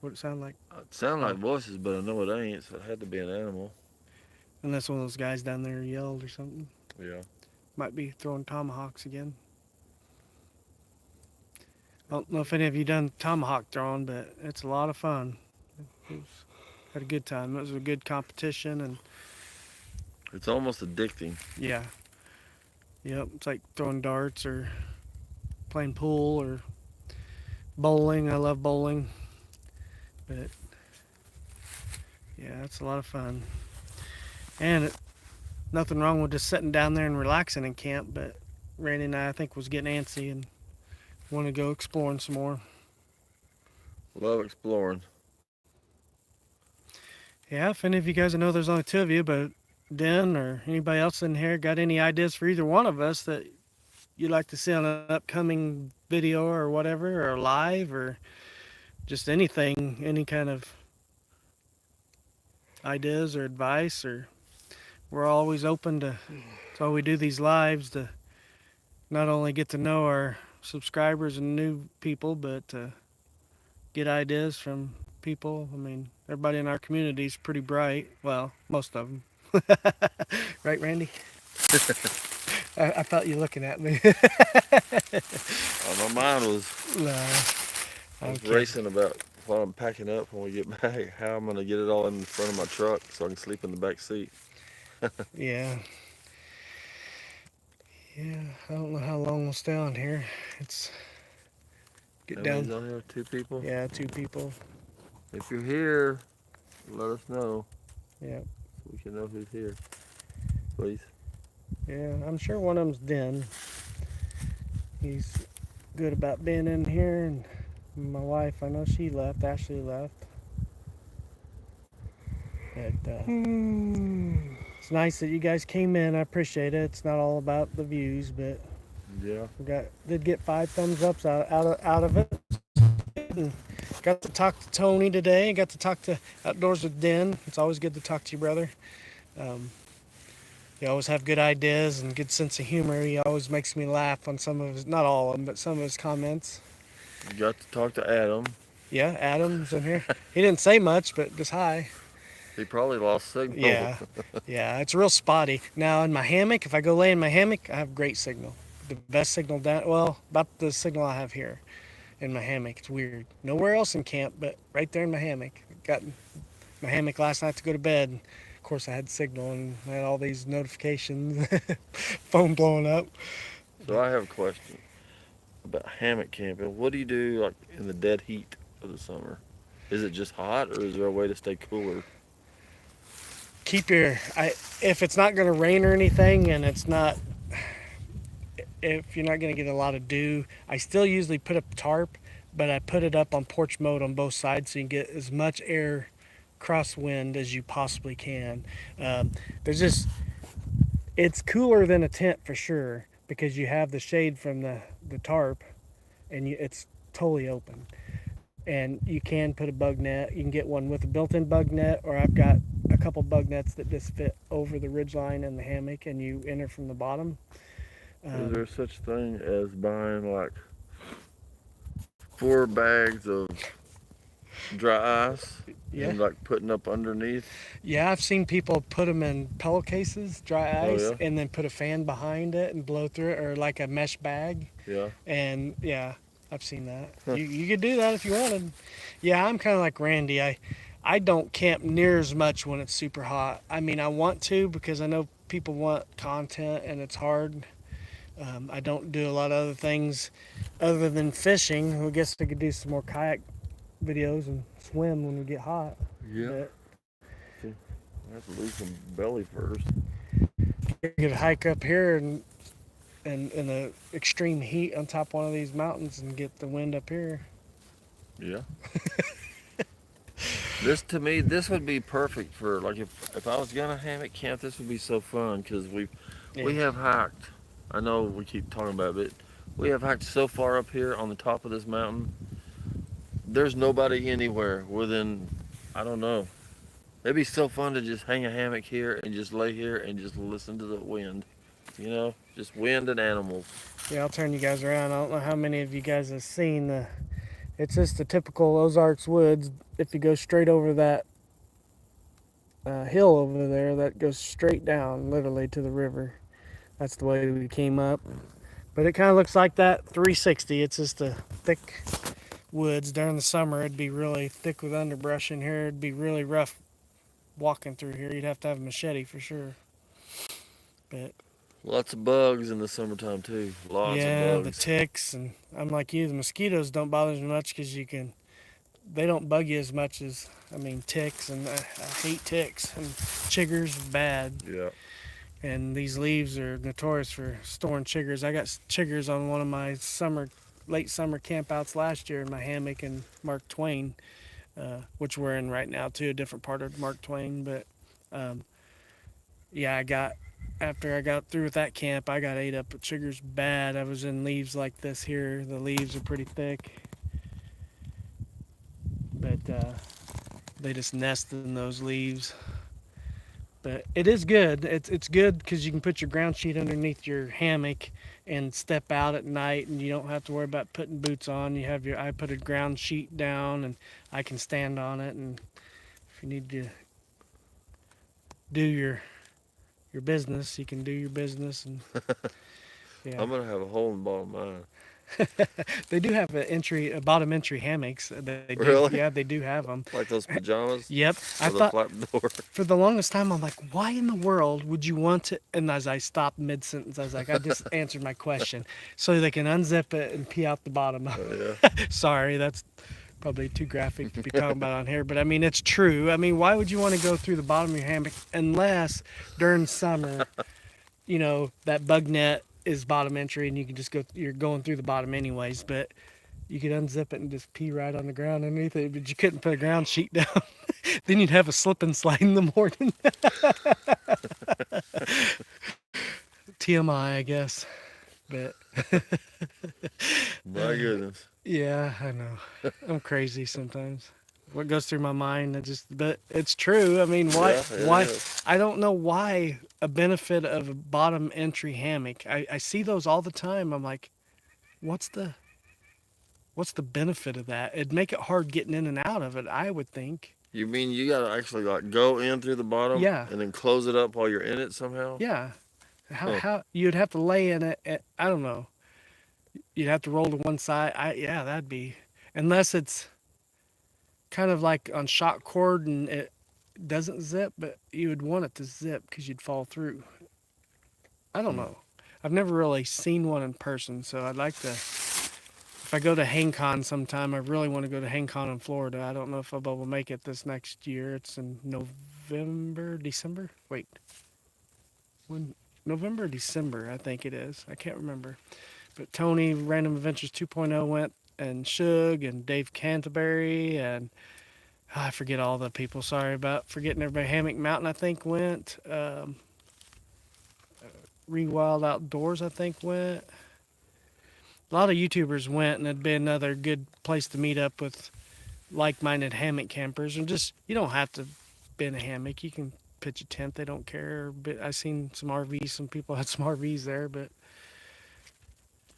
What it sound like? It sounded like Oh. voices, but I know it ain't, so it had to be an animal. Unless one of those guys down there yelled or something. Yeah. Might be throwing tomahawks again. I don't know if any of you done tomahawk throwing, but it's a lot of fun. Had a good time. It was a good competition, and It's almost addicting. yeah, yep. It's like throwing darts or playing pool or bowling. I love bowling, but yeah, it's a lot of fun. And nothing wrong with just sitting down there and relaxing in camp, but Randy and I think, was getting antsy and want to go exploring some more. Love exploring. Yeah, if any of you guys, I know there's only two of you, but Den or anybody else in here got any ideas for either one of us that you'd like to see on an upcoming video or whatever, or live, or just anything, any kind of ideas or advice, or we're always open to, that's why we do these lives, to not only get to know our subscribers and new people, but to get ideas from people. I mean, everybody in our community is pretty bright. Well, most of them. Right, Randy? I felt you looking at me. My mind was, No, I was okay. racing about while I'm packing up when we get back, how I'm gonna get it all in front of my truck so I can sleep in the back seat. Yeah. Yeah, I don't know how long we'll stay on here. It's get How down. many's on here? 2 people? Yeah, two people. If you're here, let us know Yeah. so we can know who's here. Please. Yeah, I'm sure one of them's Den. He's good about being in here, and my wife, I know she left. Ashley left. But it's nice that you guys came in. I appreciate it. It's not all about the views, but Yeah. we did get 5 thumbs ups out of it. And got to talk to Tony today. Got to talk to Outdoors with Den. It's always good to talk to you, brother. You always have good ideas and good sense of humor. He always makes me laugh on some of his, not all of them, but some of his comments. You got to talk to Adam. Yeah, Adam's in here. He didn't say much, but just hi. He probably lost signal. Yeah, yeah, it's real spotty. Now in my hammock, if I go lay in my hammock, I have great signal. The best signal down, well, about the signal I have here in my hammock. It's weird. Nowhere else in camp, but right there in my hammock. Got my hammock last night to go to bed. Of course, I had signal and I had all these notifications, phone blowing up. So I have a question about hammock camping. What do you do like in the dead heat of the summer? Is it just hot, or is there a way to stay cooler? Keep your, if it's not going to rain or anything, and it's not, if you're not going to get a lot of dew, I still usually put up tarp, but I put it up on porch mode on both sides so you can get as much air crosswind as you possibly can. There's just, it's cooler than a tent for sure because you have the shade from the tarp, and it's totally open. And you can put a bug net. You can get one with a built-in bug net, or I've got a couple bug nets that just fit over the ridgeline and the hammock, and you enter from the bottom. Is there such thing as buying like 4 bags of dry ice Yeah. and like putting up underneath? Yeah, I've seen people put them in pillowcases, dry Oh, ice, yeah? and then put a fan behind it and blow through it, or like a mesh bag. Yeah. And yeah, I've seen that. Huh. You could do that if you wanted. Yeah, I'm kind of like Randy. I don't camp near as much when it's super hot. I mean, I want to because I know people want content and it's hard. I don't do a lot of other things other than fishing. I guess I could do some more kayak videos and swim when we get hot. Yeah. But I have to lose some belly first. you could hike up here and in the extreme heat on top of one of these mountains and get the wind up here. Yeah. This to me, this would be perfect for like if I was gonna hammock camp, this would be so fun because we Yeah. have hiked. I know we keep talking about it, but we have hiked so far up here on the top of this mountain. There's nobody anywhere within. I don't know. It'd be so fun to just hang a hammock here and just lay here and just listen to the wind. You know, just wind and animals. Yeah, I'll turn you guys around. I don't know how many of you guys have seen the. It's just the typical Ozarks woods. If you go straight over that hill over there, that goes straight down, literally to the river. That's the way we came up. But it kind of looks like that 360. It's just a thick woods. During the summer, it'd be really thick with underbrush in here. It'd be really rough walking through here. You'd have to have a machete for sure. But Lots of bugs in the summertime too. Lots of yeah, the bugs. ticks, and I'm like you. The mosquitoes don't bother me much because you can. They don't bug you as much as ticks, and I hate ticks and chiggers bad. Yeah. And these leaves are notorious for storing chiggers. I got chiggers on one of my late summer campouts last year in my hammock in Mark Twain, which we're in right now too, a different part of Mark Twain. But um, yeah, after I got through with that camp, I got ate up with chiggers bad. I was in leaves like this here. The leaves are pretty thick, but they just nest in those leaves. But it is good. It's good because you can put your ground sheet underneath your hammock and step out at night, and you don't have to worry about putting boots on. I put a ground sheet down, and I can stand on it. And if you need to do your business, you can do your business. And yeah, I'm gonna have a hole in the bottom of mine. they do have a bottom entry hammocks. They do. Really? Yeah, they do have them. Like those pajamas Yep. I with a thought flap door. for the longest time, I'm like, why in the world would you want to? And as I stopped mid sentence, I was like, I just answered my question. So they can unzip it and pee out the bottom. Yeah. Sorry, that's probably too graphic to be talking about on here, but I mean, it's true. I mean, why would you want to go through the bottom of your hammock unless during summer, that bug net is bottom entry and you can just you're going through the bottom anyways, but you could unzip it and just pee right on the ground underneath it, but you couldn't put a ground sheet down. Then you'd have a slip and slide in the morning. TMI, I guess. But My goodness. yeah, I know. I'm crazy sometimes. What goes through my mind, but it's true. I mean, why? Yeah, it Why? is. I don't know why a benefit of a bottom entry hammock. I see those all the time. I'm like, what's the benefit of that? It'd make it hard getting in and out of it, I would think. You mean you gotta actually like go in through the bottom Yeah, and then close it up while you're in it somehow? yeah. Huh. How you'd have to lay in it? I don't know. You'd have to roll to one side. Yeah, that'd be unless it's kind of like on shot cord and it doesn't zip, but you would want it to zip because you'd fall through. I don't Hmm. know. I've never really seen one in person, so I'd like to. If I go to HangCon sometime, I really want to go to HangCon in Florida. I don't know if I'll be able to make it this next year. It's in November, December. Wait, when November, December, I think it is. I can't remember. But Tony, Random Adventures 2.0 went, and Shug, and Dave Canterbury, and I forget all the people. Sorry about forgetting everybody. Hammock Mountain, I think, went. Rewild Outdoors, I think, went. A lot of YouTubers went, and it'd be another good place to meet up with like-minded hammock campers. And just, you don't have to be in a hammock. You can pitch a tent. They don't care. But I've seen some RVs. Some people had some RVs there. But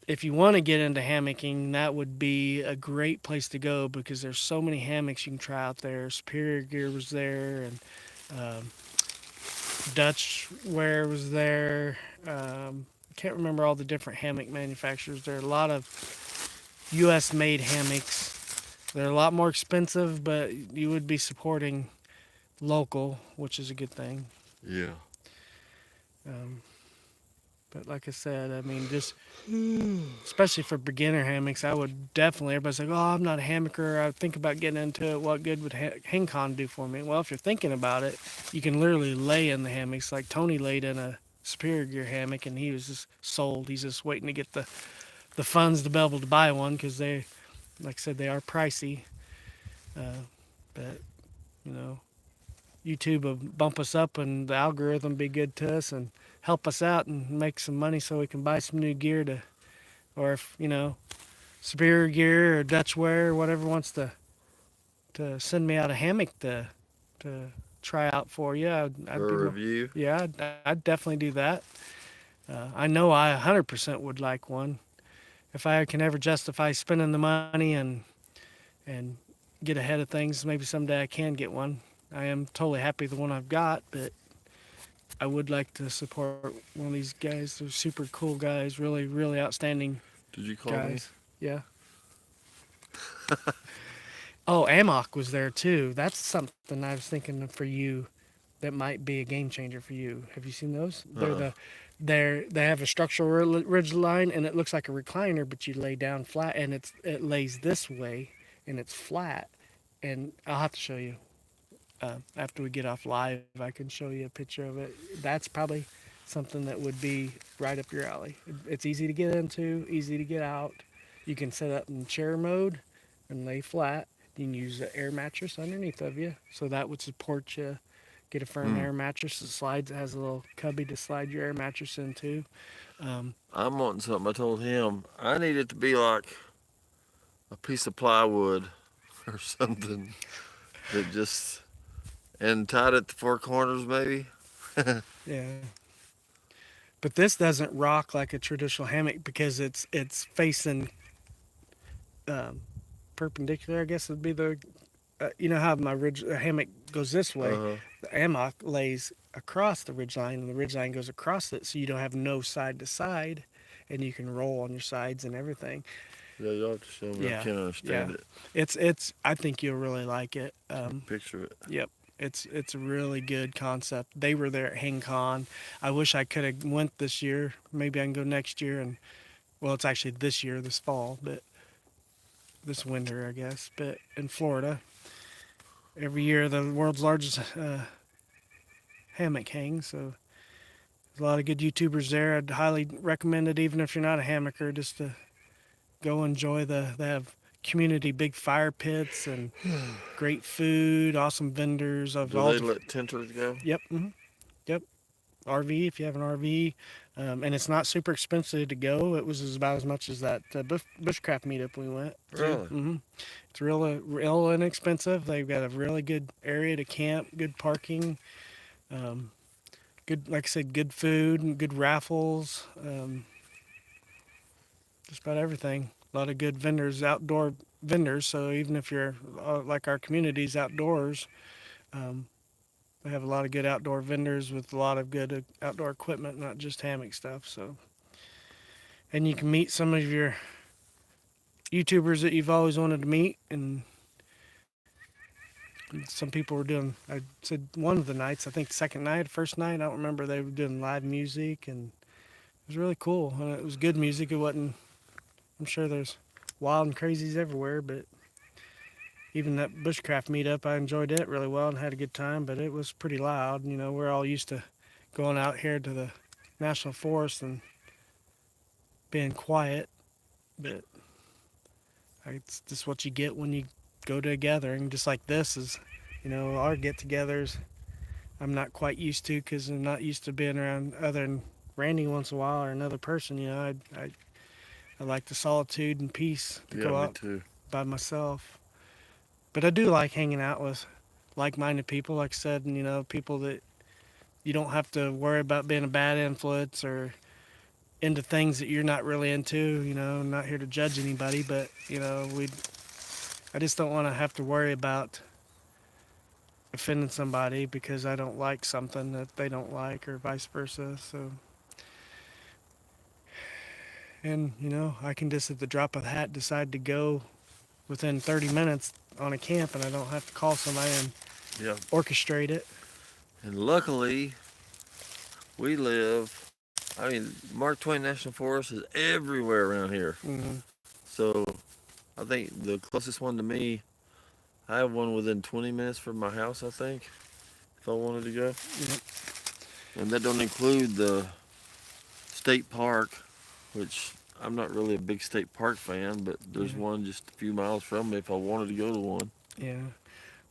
if you want to get into hammocking, that would be a great place to go because there's so many hammocks you can try out there. Superior Gear was there, and Dutch Wear was there. I can't remember all the different hammock manufacturers. There are a lot of U.S. made hammocks. They're a lot more expensive, but you would be supporting local, which is a good thing. Yeah. Um, but like I said, I mean, just especially for beginner hammocks, I would definitely. Everybody's like, "Oh, I'm not a hammocker. I think about getting into it. What good would HangCon do for me?" Well, if you're thinking about it, you can literally lay in the hammocks. Like Tony laid in a Superior Gear hammock, and he was just sold. He's just waiting to get the funds to be able to buy one because Like I said, they are pricey, but you know, YouTube will bump us up, and the algorithm be good to us and help us out and make some money so we can buy some new gear to, or if Superior Gear or Dutchware or whatever wants to send me out a hammock to try out for you, I'd be For a more, review. yeah, I'd definitely do that. I know I 100% would like one. If I can ever justify spending the money and get ahead of things, maybe someday I can get one. I am totally happy with the one I've got, but I would like to support one of these guys. They're super cool guys, really, really outstanding Did you call me? guys. Yeah. Oh, Amok was there too. That's something I was thinking of for you that might be a game changer for you. Have you seen those? Uh-uh. They have a structural ridge line, and it looks like a recliner, but you lay down flat, and it lays this way, and it's flat. And I'll have to show you after we get off live. I can show you a picture of it. That's probably something that would be right up your alley. It's easy to get into, easy to get out. You can set up in chair mode and lay flat. You can use an air mattress underneath of you, so that would support you. Get a firm Hmm. air mattress that slides. It has a little cubby to slide your air mattress into. I'm wanting something. I told him I need it to be like a piece of plywood or something that just and tied at the four corners maybe. Yeah, but this doesn't rock like a traditional hammock because it's facing um, perpendicular. I guess would be the you know how my hammock goes this way. Uh-huh. The hammock lays across the ridge line, and the ridge line goes across it, so you don't have no side to side, and you can roll on your sides and everything. Yeah, you'll have to show me. I Yeah, can't yeah. understand it. It's. I think you'll really like it. Picture it. Yep. It's a really good concept. They were there at HangCon. I wish I could have went this year. Maybe I can go next year and well, it's actually this year, this fall, but this winter, I guess. But in Florida, every year the world's largest hammock hangs. So there's a lot of good YouTubers there. I'd highly recommend it, even if you're not a hammocker, just to go enjoy They have community big fire pits and great food, awesome vendors of Do all. they let tenters go? Yep. Yep. RV if you have an RV, and it's not super expensive to go. It was about as much as that bushcraft meetup we went to. Really? It's real inexpensive. They've got a really good area to camp, good parking, um, good like I said, good food and good raffles. Just about everything. A lot of good vendors, outdoor vendors. So even if you're like our community's outdoors, um, they have a lot of good outdoor vendors with a lot of good outdoor equipment, not just hammock stuff. So, and you can meet some of your YouTubers that you've always wanted to meet, and some people were doing. I said one of the nights, I think second night, first night, I don't remember. They were doing live music, and it was really cool. And it was good music. It wasn't. I'm sure there's wild and crazies everywhere, but even that bushcraft meetup, I enjoyed it really well and had a good time. But it was pretty loud. You know, we're all used to going out here to the national forest and being quiet, but it's just what you get when you go to a gathering. Just like this is, our get-togethers. I'm not quite used to because I'm not used to being around other than Randy once in a while or another person. I like the solitude and peace to Yeah, go me out too. by myself. But I do like hanging out with like-minded people, like I said, and people that you don't have to worry about being a bad influence or into things that you're not really into. I'm not here to judge anybody, but I just don't want to have to worry about offending somebody because I don't like something that they don't like, or vice versa. So, and I can just at the drop of the hat decide to go within 30 minutes on a camp, and I don't have to call somebody and Yeah. orchestrate it. And luckily, we live. I mean, Mark Twain National Forest is everywhere around here. Mm-hmm. So I think the closest one to me, I have one within 20 minutes from my house, I think, if I wanted to go. Yep. And that don't include the state park, which I'm not really a big state park fan, but there's Yeah. one just a few miles from me if I wanted to go to one. Yeah.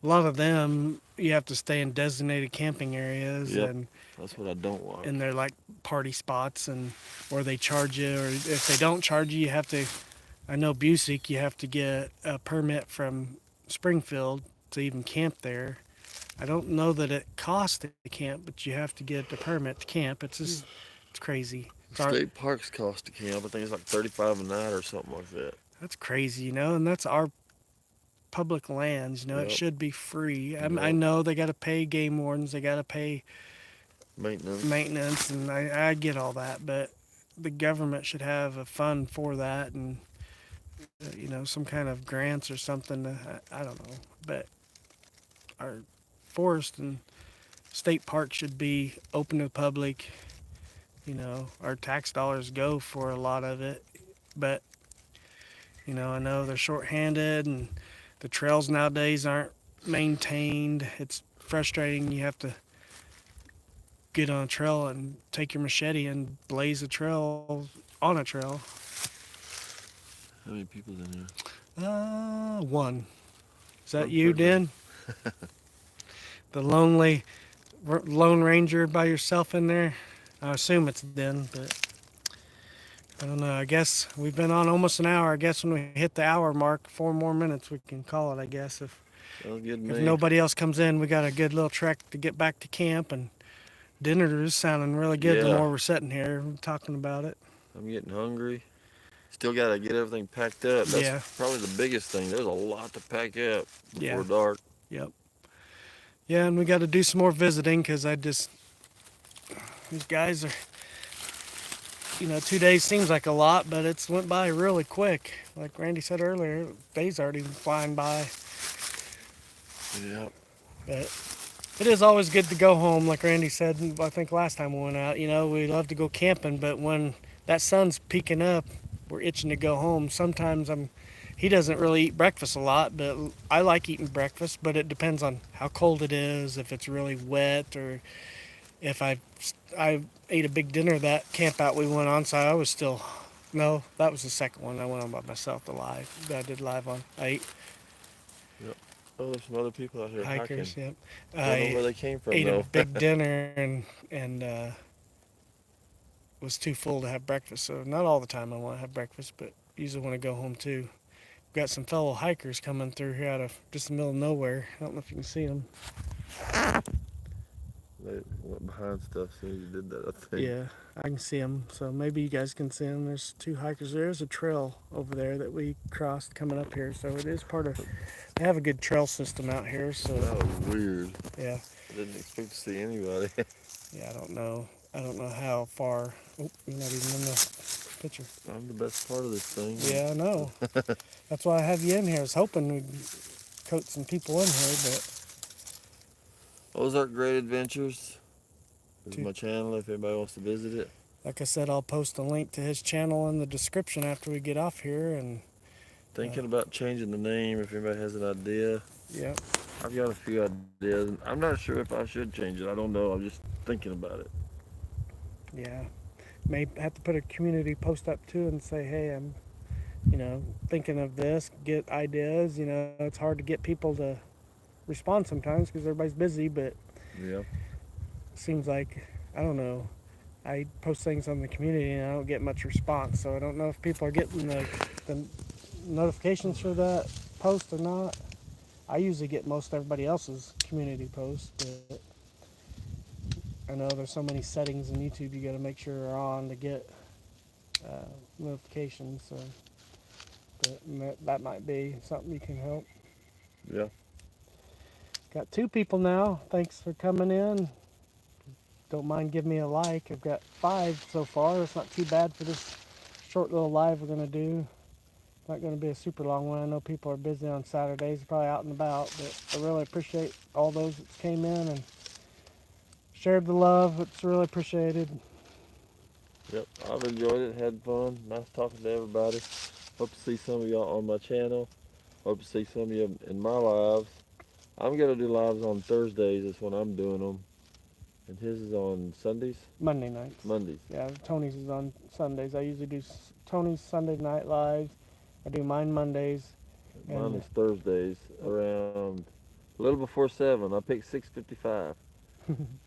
A lot of them, you have to stay in designated camping areas, Yep, that's what I don't like. and they're like party spots, and or they charge you, or if they don't charge you, you have to. I know Busick, you have to get a permit from Springfield to even camp there. I don't know that it costs to camp, but you have to get a permit to camp. It's just it's crazy. It's our, State parks cost to camp. I think it's like 35 a night or something like that. that's crazy, and that's our public lands. It Yep, should be free. I yep. know they got to pay game wardens, they got to pay Maintenance. maintenance, and I get all that, but the government should have a fund for that, and some kind of grants or something. I don't know, but our forest and state park should be open to the public. Our tax dollars go for a lot of it, but I know they're short-handed, and the trails nowadays aren't maintained. It's frustrating. You have to get on a trail and take your machete and blaze a trail on a trail. How many people's in here? One. Is that One you, person. Den? The Lone Ranger by yourself in there? I assume it's Den, but I don't know. I guess we've been on almost an hour. I guess when we hit the hour mark, 4 more minutes, we can call it, I guess. Sounds good to If me. nobody else comes in, we got a good little trek to get back to camp, and dinner is sounding really good the Yeah, more we're sitting here talking about it. I'm getting hungry. Still got to get everything packed up. That's Yeah, probably the biggest thing. There's a lot to pack up yeah, before dark. yep. Yeah, and we got to do some more visiting because these guys are, 2 days seems like a lot, but it's went by really quick. Like Randy said earlier, days already flying by. Yep. But it is always good to go home, like Randy said. I think last time we went out, we love to go camping, but when that sun's peeking up, we're itching to go home. Sometimes he doesn't really eat breakfast a lot, but I like eating breakfast. But it depends on how cold it is, if it's really wet, or if I ate a big dinner that camp out we went on, so I was still. No, that was the second one I went on by myself. The live that I did live on. I ate Yep. Oh, there's some other people out here hiking. hikers. Yep. Don't know I where they came from ate a though. big dinner and was too full to have breakfast. So not all the time I want to have breakfast, but usually when I go home too. We've got some fellow hikers coming through here out of just the middle of nowhere. I don't know if you can see them. They went behind stuff as soon as you did that, I think. Yeah, I can see them. So maybe you guys can see them. There's two hikers. There's a trail over there that we crossed coming up here. So it is part of. They have a good trail system out here. So That was weird. yeah, I didn't expect to see anybody. yeah. I don't know. I don't know how far. Oh, you're not even in the picture. I'm the best part of this thing. Yeah, I know. That's why I have you in here. I was hoping we'd coat some people in here, but Ozark Great Adventures. This is Two- my channel if anybody wants to visit it. like I said, I'll post a link to his channel in the description after we get off here. And Thinking about changing the name if anybody has an idea. yeah, I've got a few ideas. I'm not sure if I should change it. I don't know. I'm just thinking about it. yeah. May have to put a community post up too and say, hey, I'm, thinking of this. Get ideas. It's hard to get people to respond sometimes because everybody's busy, but it Yeah. seems like I don't know. I post things on the community and I don't get much response, so I don't know if people are getting the notifications for that post or not. I usually get most everybody else's community posts, but I know there's so many settings in YouTube you got to make sure are on to get notifications. So, but that might be something you can help. Yeah. Got two people now. Thanks for coming in. Don't mind giving me a like. I've got 5 so far. It's not too bad for this short little live we're going to do. Not going to be a super long one. I know people are busy on Saturdays, probably out and about, but I really appreciate all those that came in and shared the love. It's really appreciated. Yep. I've enjoyed it. Had fun. Nice talking to everybody. Hope to see some of y'all on my channel. Hope to see some of you in my lives. I'm going to do lives on Thursdays. That's when I'm doing them. And his is on Sundays? Monday nights. Mondays. Yeah, Tony's is on Sundays. I usually do Tony's Sunday night lives. I do mine Mondays. Mine is Thursdays around a little before 7. I picked 6:55.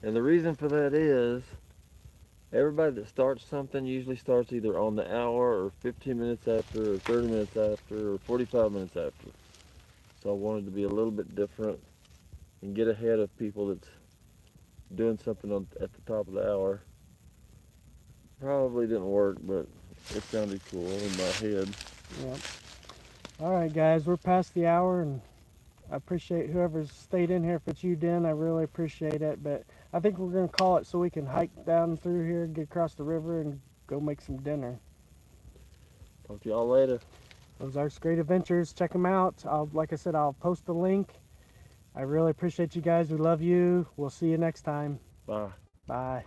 And the reason for that is everybody that starts something usually starts either on the hour or 15 minutes after or 30 minutes after or 45 minutes after. So I wanted to be a little bit different and get ahead of people that's doing something at the top of the hour. Probably didn't work, but it sounded cool in my head. Yep. All right, guys, we're past the hour, and I appreciate whoever's stayed in here. If it's you, Den, I really appreciate it. But I think we're going to call it so we can hike down through here, get across the river, and go make some dinner. Talk to y'all later. Ozarks Great Adventures. Check them out. Like I said, I'll post the link. I really appreciate you guys. We love you. We'll see you next time. Bye. Bye.